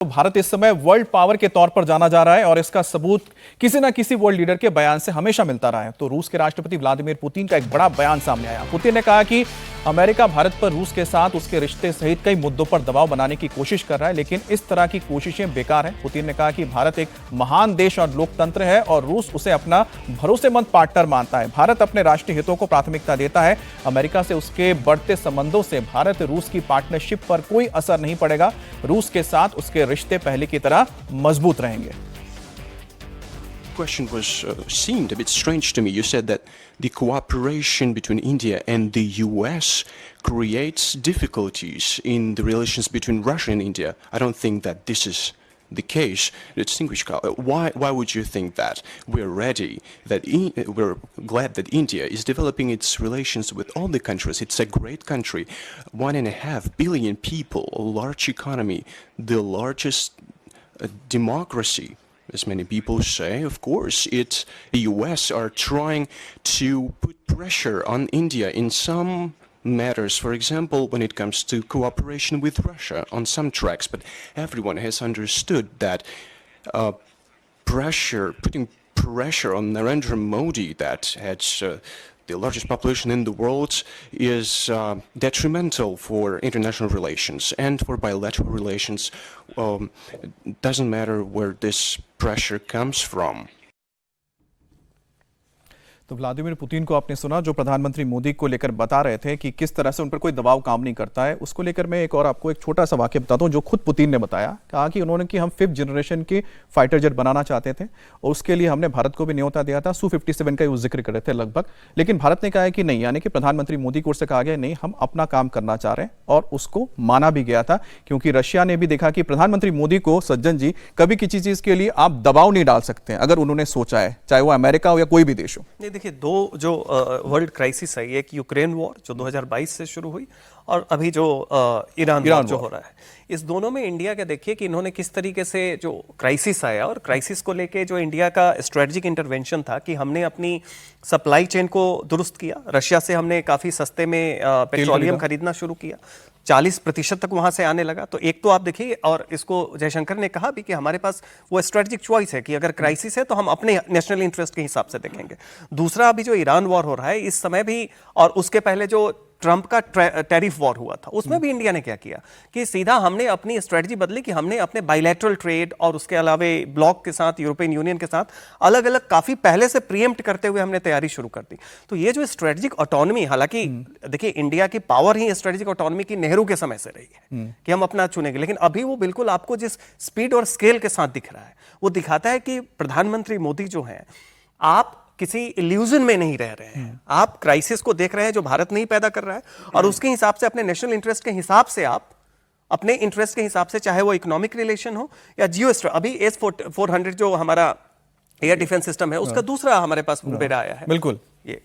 भारत इस समय world power के तौर पर जाना जा रहा है और इसका सबूत किसी ना किसी वर्ल्ड लीडर के बयान से हमेशा मिलता रहा है। तो रूस के राष्ट्रपति व्लादिमीर पुतिन का एक बड़ा बयान सामने आया। पुतिन ने कहा कि अमेरिका भारत पर रूस के साथ उसके रिश्ते सहित कई मुद्दों पर दबाव बनाने की कोशिश कर रहा है, लेकिन इस तरह की कोशिशें बेकार हैं। पुतिन ने कहा कि भारत एक महान देश और लोकतंत्र है और रूस उसे अपना भरोसेमंद पार्टनर मानता है। भारत अपने राष्ट्रीय हितों को प्राथमिकता देता है। अमेरिका से उसके बढ़ते संबंधों से भारत रूस की पार्टनरशिप पर कोई असर नहीं पड़ेगा। रूस के साथ उसके रिश्ते पहले की तरह मजबूत रहेंगे। Question seemed a bit strange to me. You said that the cooperation between India and the US creates difficulties in the relations between Russia and India. I don't think that this is the case. Distinguished Carl, why would you think that? We're ready, that we're glad that India is developing its relations with all the countries. It's a great country, 1.5 billion people, a large economy, the largest democracy. As many people say, of course, the US are trying to put pressure on India in some matters, for example, when it comes to cooperation with Russia on some tracks. But everyone has understood that putting pressure on Narendra Modi, that has the largest population in the world, is detrimental for international relations and for bilateral relations. It doesn't matter where this pressure comes from. तो Vladimir Putin को आपने सुना, जो प्रधानमंत्री मोदी को लेकर बता रहे थे कि किस तरह से उन पर कोई दबाव काम नहीं करता है। उसको लेकर मैं एक और आपको एक छोटा सा वाक्य बताता हूं जो खुद पुतिन ने बताया। कहा कि उन्होंने कि हम 5th जनरेशन के फाइटर जेट बनाना चाहते थे और उसके लिए हमने भारत को भी न्योता दिया था। Su-57 का वो जिक्र कर रहे थे लगभग, लेकिन भारत ने कहा है कि नहीं, यानी कि प्रधानमंत्री मोदी को उससे कहा गया नहीं, हम अपना काम करना चाह रहे हैं और उसको माना भी गया था, क्योंकि रशिया ने भी देखा कि प्रधानमंत्री मोदी को, सज्जन जी, कभी किसी चीज के लिए आप दबाव नहीं डाल सकते हैं अगर उन्होंने सोचा है, चाहे वो अमेरिका हो या कोई भी देश हो। देखिए, दो जो वर्ल्ड क्राइसिस है, एक यूक्रेन वॉर जो 2022 से शुरू हुई और अभी जो ईरान वॉर जो हो रहा है, इस दोनों में इंडिया का देखिए कि इन्होंने किस तरीके से जो क्राइसिस आया और क्राइसिस को लेके जो इंडिया का स्ट्रेटेजिक इंटरवेंशन था कि हमने अपनी सप्लाई चेन को दुरुस्त किया। रशिया से हमने काफ़ी सस्ते में पेट्रोलियम खरीदना शुरू किया, 40% तक वहां से आने लगा। तो एक तो आप देखिए, और इसको जयशंकर ने कहा भी कि हमारे पास वो स्ट्रेटेजिक चॉइस है कि अगर क्राइसिस है तो हम अपने नेशनल इंटरेस्ट के हिसाब से देखेंगे। दूसरा, अभी जो ईरान वॉर हो रहा है इस समय भी, और उसके पहले जो ट्रंप का टैरिफ वॉर हुआ था, उसमें भी इंडिया ने क्या किया कि सीधा हमने अपनी स्ट्रेटजी बदली कि हमने अपने बायलैटरल ट्रेड और उसके अलावे ब्लॉक के साथ, यूरोपियन यूनियन के साथ अलग अलग काफी पहले से प्रीएम्प्ट करते हुए हमने तैयारी शुरू कर दी। तो ये जो स्ट्रेटेजिक ऑटोनॉमी, हालांकि देखिए इंडिया की पावर ही स्ट्रेटेजिक ऑटोनॉमी की नेहरू के समय से रही है कि हम अपना चुनेंगे, लेकिन अभी वो बिल्कुल आपको जिस स्पीड और स्केल के साथ दिख रहा है वो दिखाता है कि प्रधानमंत्री मोदी जो है, आप किसी इल्यूजन में नहीं रह रहे हैं, आप क्राइसिस को देख रहे हैं जो भारत नहीं पैदा कर रहा है और उसके हिसाब से, अपने नेशनल इंटरेस्ट के हिसाब से, आप अपने इंटरेस्ट के हिसाब से, चाहे वो इकोनॉमिक रिलेशन हो या जियो, अभी S-400 जो हमारा एयर डिफेंस सिस्टम है उसका दूसरा हमारे पास बेड़ा आया है। बिल्कुल, ये